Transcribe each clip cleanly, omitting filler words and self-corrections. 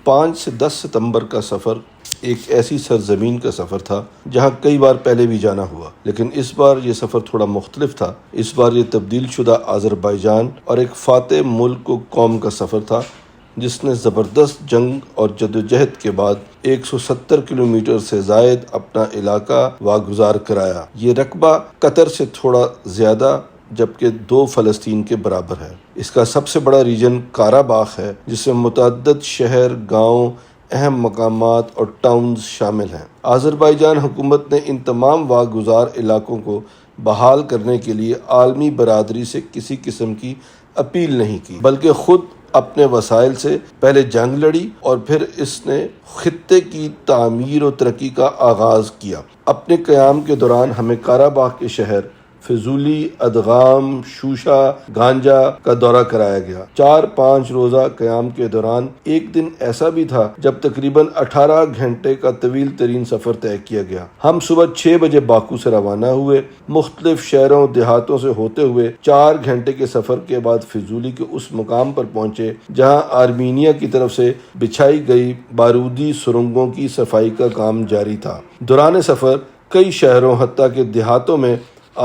5 سے 10 ستمبر کا سفر ایک ایسی سرزمین کا سفر تھا جہاں کئی بار پہلے بھی جانا ہوا، لیکن اس بار یہ سفر تھوڑا مختلف تھا۔ اس بار یہ تبدیل شدہ آذربائیجان اور ایک فاتح ملک و قوم کا سفر تھا جس نے زبردست جنگ اور جدوجہد کے بعد 170 کلومیٹر سے زائد اپنا علاقہ واگزار کرایا۔ یہ رقبہ قطر سے تھوڑا زیادہ جبکہ 2 فلسطین کے برابر ہے۔ اس کا سب سے بڑا ریجن کاراباخ ہے جس میں متعدد شہر، گاؤں، اہم مقامات اور ٹاؤنز شامل ہیں۔ آذربائیجان حکومت نے ان تمام واگزار علاقوں کو بحال کرنے کے لیے عالمی برادری سے کسی قسم کی اپیل نہیں کی، بلکہ خود اپنے وسائل سے پہلے جنگ لڑی اور پھر اس نے خطے کی تعمیر و ترقی کا آغاز کیا۔ اپنے قیام کے دوران ہمیں کاراباخ کے شہر فضولی، ادغام، شوشا، گانجا کا دورہ کرایا گیا۔ 4-5 روزہ قیام کے دوران ایک دن ایسا بھی تھا جب تقریباً 18 گھنٹے کا طویل ترین سفر طے کیا گیا۔ ہم صبح 6 بجے باکو سے روانہ ہوئے، مختلف شہروں دیہاتوں سے ہوتے ہوئے 4 گھنٹے کے سفر کے بعد فضولی کے اس مقام پر پہنچے جہاں آرمینیا کی طرف سے بچھائی گئی بارودی سرنگوں کی صفائی کا کام جاری تھا۔ دوران سفر کئی شہروں حتیٰ کہ دیہاتوں میں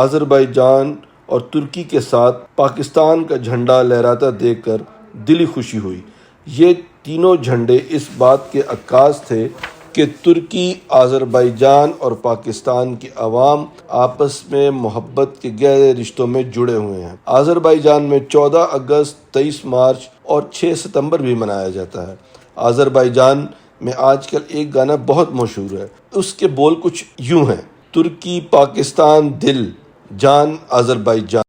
آذربائیجان اور ترکی کے ساتھ پاکستان کا جھنڈا لہراتا دیکھ کر دلی خوشی ہوئی۔ یہ تینوں جھنڈے اس بات کے عکاس تھے کہ ترکی، آذربائیجان اور پاکستان کے عوام آپس میں محبت کے گہرے رشتوں میں جڑے ہوئے ہیں۔ آذربائیجان میں 14 اگست، 23 مارچ اور 6 ستمبر بھی منایا جاتا ہے۔ آذربائیجان میں آج کل ایک گانا بہت مشہور ہے، اس کے بول کچھ یوں ہیں: ترکی پاکستان دل، جان آذربائیجان۔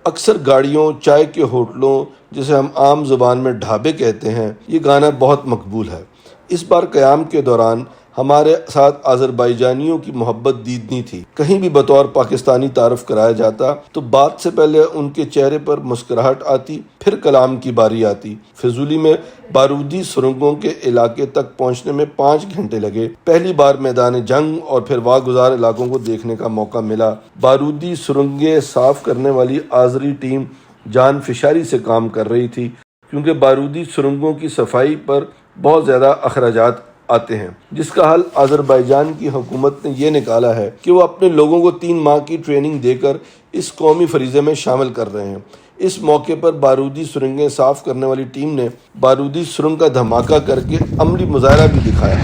اکثر گاڑیوں، چائے کے ہوٹلوں، جسے ہم عام زبان میں ڈھابے کہتے ہیں، یہ گانا بہت مقبول ہے۔ اس بار قیام کے دوران ہمارے ساتھ آذربائیجانیوں کی محبت دیدنی تھی۔ کہیں بھی بطور پاکستانی تعارف کرایا جاتا تو بات سے پہلے ان کے چہرے پر مسکراہٹ آتی، پھر کلام کی باری آتی۔ فضولی میں بارودی سرنگوں کے علاقے تک پہنچنے میں 5 گھنٹے لگے۔ پہلی بار میدان جنگ اور پھر واگزار علاقوں کو دیکھنے کا موقع ملا۔ بارودی سرنگیں صاف کرنے والی آذری ٹیم جان فشاری سے کام کر رہی تھی کیونکہ بارودی سرنگوں کی صفائی پر بہت زیادہ اخراجات آتے ہیں، جس کا حل آذربائیجان کی حکومت نے یہ نکالا ہے کہ وہ اپنے لوگوں کو 3 ماہ کی ٹریننگ دے کر اس قومی فریضے میں شامل کر رہے ہیں۔ اس موقع پر بارودی سرنگیں صاف کرنے والی ٹیم نے بارودی سرنگ کا دھماکہ کر کے عملی مظاہرہ بھی دکھایا۔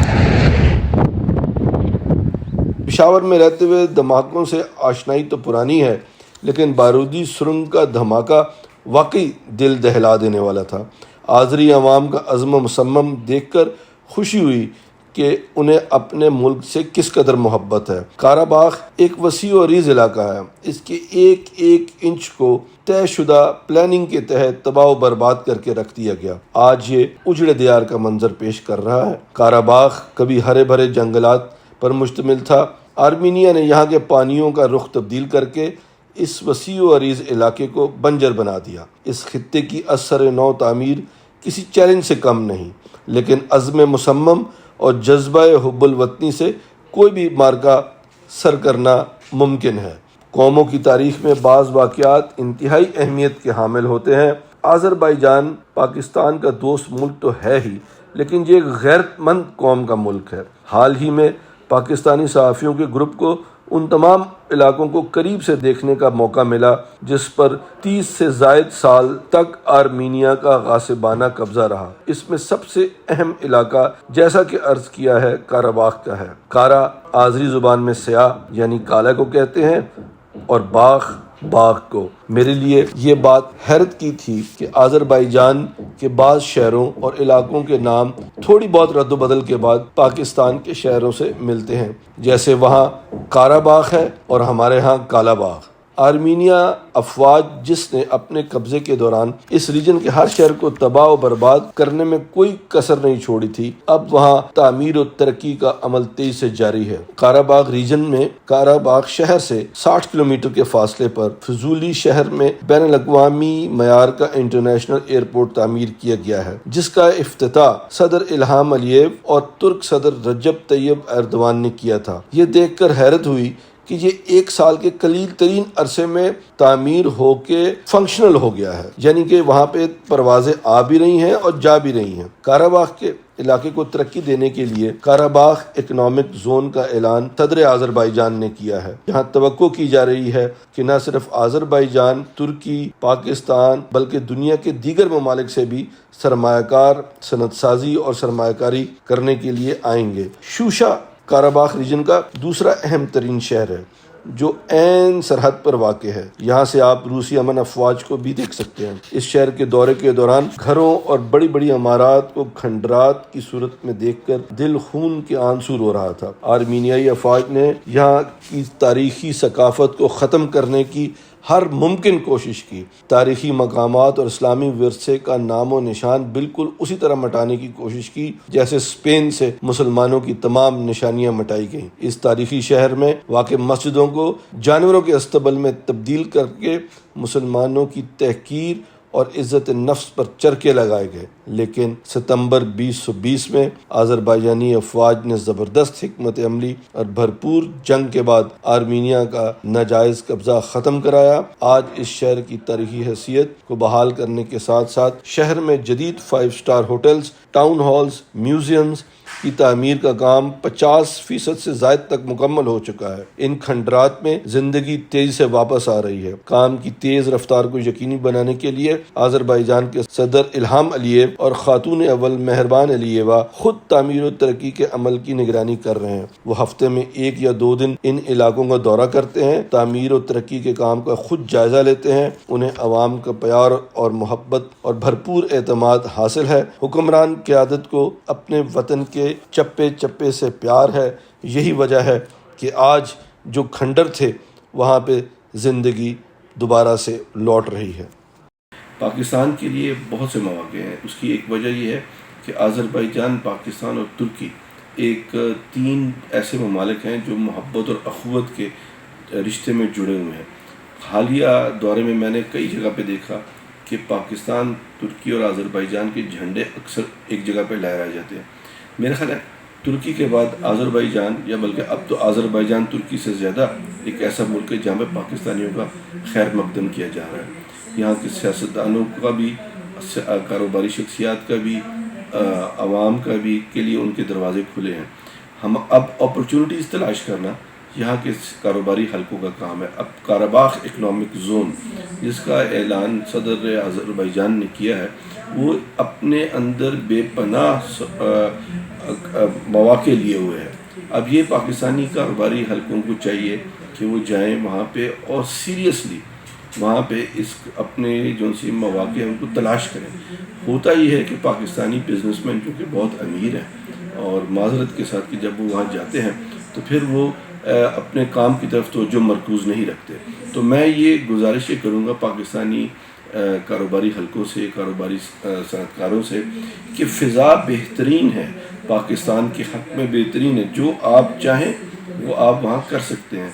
پشاور میں رہتے ہوئے دھماکوں سے آشنائی تو پرانی ہے، لیکن بارودی سرنگ کا دھماکہ واقعی دل دہلا دینے والا تھا۔ آذری عوام کا عزم و مصمم دیکھ کر خوشی ہوئی کہ انہیں اپنے ملک سے کس قدر محبت ہے۔ کاراباخ ایک وسیع و عریض علاقہ ہے۔ اس کے ایک ایک انچ کو طے شدہ پلاننگ کے تحت تباہ و برباد کر کے رکھ دیا گیا۔ آج یہ اجڑے دیار کا منظر پیش کر رہا ہے۔ کاراباخ کبھی ہرے بھرے جنگلات پر مشتمل تھا۔ آرمینیا نے یہاں کے پانیوں کا رخ تبدیل کر کے اس وسیع و عریض علاقے کو بنجر بنا دیا۔ اس خطے کی اثر نو تعمیر کسی چیلنج سے کم نہیں، لیکن عزم مصمم اور جذبہ حب الوطنی سے کوئی بھی معرکہ سر کرنا ممکن ہے۔ قوموں کی تاریخ میں بعض واقعات انتہائی اہمیت کے حامل ہوتے ہیں۔ آذربائیجان پاکستان کا دوست ملک تو ہے ہی، لیکن یہ ایک غیرت مند قوم کا ملک ہے۔ حال ہی میں پاکستانی صحافیوں کے گروپ کو ان تمام علاقوں کو قریب سے دیکھنے کا موقع ملا جس پر 30 سے زائد سال تک آرمینیا کا غاصبانہ قبضہ رہا۔ اس میں سب سے اہم علاقہ، جیسا کہ عرض کیا ہے، کاراباخ کا ہے۔ کارا آذری زبان میں سیاہ یعنی کالا کو کہتے ہیں اور باخ باغ کو۔ میرے لیے یہ بات حیرت کی تھی کہ آذربائیجان کے بعض شہروں اور علاقوں کے نام تھوڑی بہت رد و بدل کے بعد پاکستان کے شہروں سے ملتے ہیں، جیسے وہاں کارا باغ ہے اور ہمارے ہاں کالا باغ۔ آرمینیا افواج جس نے اپنے قبضے کے دوران اس ریجن کے ہر شہر کو تباہ و برباد کرنے میں کوئی کسر نہیں چھوڑی تھی، اب وہاں تعمیر و ترقی کا عمل تیزی سے جاری ہے۔ قاراباغ ریجن میں قاراباغ شہر سے 60 کلومیٹر کے فاصلے پر فضولی شہر میں بین الاقوامی معیار کا انٹرنیشنل ایئرپورٹ تعمیر کیا گیا ہے، جس کا افتتاح صدر الہام علییو اور ترک صدر رجب طیب ایردوان نے کیا تھا۔ یہ دیکھ کر حیرت ہوئی کہ یہ 1 سال کے قلیل ترین عرصے میں تعمیر ہو کے فنکشنل ہو گیا ہے، یعنی کہ وہاں پہ پروازیں آ بھی رہی ہیں اور جا بھی رہی ہیں۔ قاراباغ کے علاقے کو ترقی دینے کے لیے قاراباغ اکنامک زون کا اعلان صدر آذربائیجان نے کیا ہے۔ یہاں توقع کی جا رہی ہے کہ نہ صرف آذربائیجان، ترکی، پاکستان بلکہ دنیا کے دیگر ممالک سے بھی سرمایہ کار صنعت سازی اور سرمایہ کاری کرنے کے لیے آئیں گے۔ شوشا قاراباغ ریجن کا دوسرا اہم ترین شہر ہے جو عین سرحد پر واقع ہے۔ یہاں سے آپ روسی امن افواج کو بھی دیکھ سکتے ہیں۔ اس شہر کے دورے کے دوران گھروں اور بڑی بڑی عمارات کو کھنڈرات کی صورت میں دیکھ کر دل خون کے آنسو رو رہا تھا۔ آرمینیائی افواج نے یہاں کی تاریخی ثقافت کو ختم کرنے کی ہر ممکن کوشش کی۔ تاریخی مقامات اور اسلامی ورثے کا نام و نشان بالکل اسی طرح مٹانے کی کوشش کی جیسے اسپین سے مسلمانوں کی تمام نشانیاں مٹائی گئیں۔ اس تاریخی شہر میں واقع مسجدوں کو جانوروں کے اصطبل میں تبدیل کر کے مسلمانوں کی تحقیر اور عزت نفس پر چرخے لگائے گئے، لیکن ستمبر 2020 میں آذربائیجانی افواج نے زبردست حکمت عملی اور بھرپور جنگ کے بعد آرمینیا کا ناجائز قبضہ ختم کرایا۔ آج اس شہر کی تاریخی حیثیت کو بحال کرنے کے ساتھ ساتھ شہر میں جدید 5 star hotels, town halls, museums کی تعمیر کا کام 50% سے زائد تک مکمل ہو چکا ہے۔ ان کھنڈرات میں زندگی تیزی سے واپس آ رہی ہے۔ کام کی تیز رفتار کو یقینی بنانے کے لیے آذربائیجان کے صدر الہام علییو اور خاتون اول مہربان علییوا خود تعمیر و ترقی کے عمل کی نگرانی کر رہے ہیں۔ وہ ہفتے میں 1 یا 2 دن ان علاقوں کا دورہ کرتے ہیں، تعمیر و ترقی کے کام کا خود جائزہ لیتے ہیں۔ انہیں عوام کا پیار اور محبت اور بھرپور اعتماد حاصل ہے۔ حکمران قیادت کو اپنے وطن کے چپے چپے سے پیار ہے۔ یہی وجہ ہے کہ آج جو کھنڈر تھے وہاں پہ زندگی دوبارہ سے لوٹ رہی ہے۔ پاکستان کے لیے بہت سے مواقع ہیں۔ اس کی ایک وجہ یہ ہے کہ آذربائیجان، پاکستان اور ترکی ایک 3 ایسے ممالک ہیں جو محبت اور اخوت کے رشتے میں جڑے ہوئے ہیں۔ حالیہ دورے میں میں نے کئی جگہ پہ دیکھا کہ پاکستان، ترکی اور آذربائیجان کے جھنڈے اکثر ایک جگہ پہ لہرائے جاتے ہیں۔ میرا خیال ہے ترکی کے بعد آذربائیجان، یا بلکہ اب تو آذربائیجان ترکی سے زیادہ ایک ایسا ملک ہے جہاں پہ پاکستانیوں کا خیر مقدم کیا جا رہا ہے۔ یہاں کے سیاستدانوں کا بھی، کاروباری شخصیات کا بھی، عوام کا بھی کے لیے ان کے دروازے کھلے ہیں۔ ہم اب اپرچونٹیز تلاش کرنا یہاں کے کاروباری حلقوں کا کام ہے۔ اب قاراباغ اکنامک زون جس کا اعلان صدر آذربائیجان نے کیا ہے، وہ اپنے اندر بے پناہ مواقع لیے ہوئے ہیں۔ اب یہ پاکستانی کاروباری حلقوں کو چاہیے کہ وہ جائیں وہاں پہ اور سیریسلی وہاں پہ اس اپنے جو سی مواقع ہیں ان کو تلاش کریں۔ ہوتا یہ ہے کہ پاکستانی بزنس مین چونکہ بہت امیر ہیں اور معذرت کے ساتھ کہ جب وہ وہاں جاتے ہیں تو پھر وہ اپنے کام کی طرف توجہ مرکوز نہیں رکھتے۔ تو میں یہ گزارش کروں گا پاکستانی کاروباری حلقوں سے، کاروباری صنعت کاروں سے کہ فضا بہترین ہے، پاکستان کے حق میں بہترین ہے۔ جو آپ چاہیں وہ آپ وہاں کر سکتے ہیں۔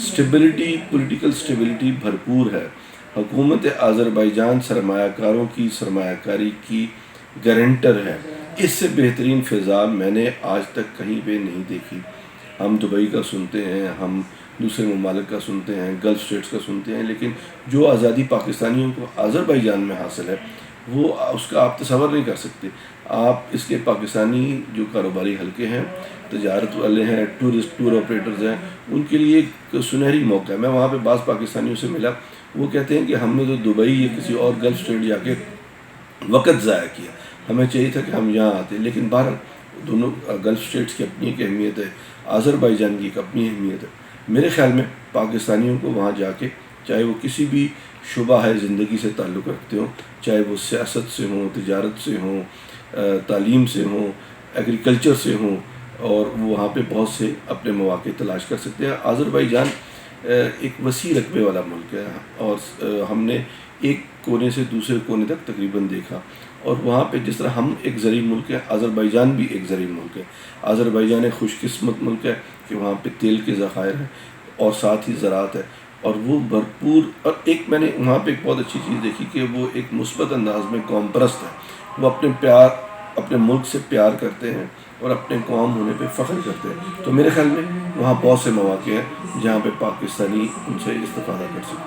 سٹیبلٹی، پولیٹیکل سٹیبلٹی بھرپور ہے۔ حکومت آذربائیجان سرمایہ کاروں کی سرمایہ کاری کی گارنٹر ہے۔ اس سے بہترین فضا میں نے آج تک کہیں پہ نہیں دیکھی۔ ہم دبئی کا سنتے ہیں، ہم دوسرے ممالک کا سنتے ہیں، گلف اسٹیٹس کا سنتے ہیں، لیکن جو آزادی پاکستانیوں کو آذربائیجان میں حاصل ہے وہ اس کا آپ تصور نہیں کر سکتے۔ آپ اس کے پاکستانی جو کاروباری حلقے ہیں، تجارت والے ہیں، ٹور آپریٹرز ہیں، ان کے لیے ایک سنہری موقع ہے۔ میں وہاں پہ بعض پاکستانیوں سے ملا، وہ کہتے ہیں کہ ہم نے تو دبئی یا کسی اور گلف اسٹیٹ جا کے وقت ضائع کیا، ہمیں چاہیے تھا کہ ہم یہاں آتے، لیکن بہرحال دونوں گلف اسٹیٹس کی اپنی ایک اہمیت ہے، آذربائیجان کی ایک اپنی اہمیت ہے۔ میرے خیال میں پاکستانیوں کو وہاں جا کے، چاہے وہ کسی بھی شعبہ ہے زندگی سے تعلق رکھتے ہوں، چاہے وہ سیاست سے ہوں، تجارت سے ہوں، تعلیم سے ہوں، ایگریکلچر سے ہوں، اور وہاں پہ بہت سے اپنے مواقع تلاش کر سکتے ہیں۔ آذربائیجان ایک وسیع رقبے والا ملک ہے، اور ہم نے ایک کونے سے دوسرے کونے تک تقریباً دیکھا، اور وہاں پہ جس طرح ہم ایک زرعی ملک ہے، آذربائیجان بھی ایک زرعی ملک ہے۔ آذربائیجان ایک خوش قسمت ملک ہے کہ وہاں پہ تیل کے ذخائر ہیں اور ساتھ ہی زراعت ہے، اور وہ بھرپور، اور ایک میں نے وہاں پہ ایک بہت اچھی چیز دیکھی کہ وہ ایک مثبت انداز میں قوم پرست ہے، وہ اپنے ملک سے پیار کرتے ہیں اور اپنے قوم ہونے پہ فخر کرتے ہیں۔ تو میرے خیال میں وہاں بہت سے مواقع ہیں جہاں پہ پاکستانی ان سے استفادہ کر سکتے ہیں۔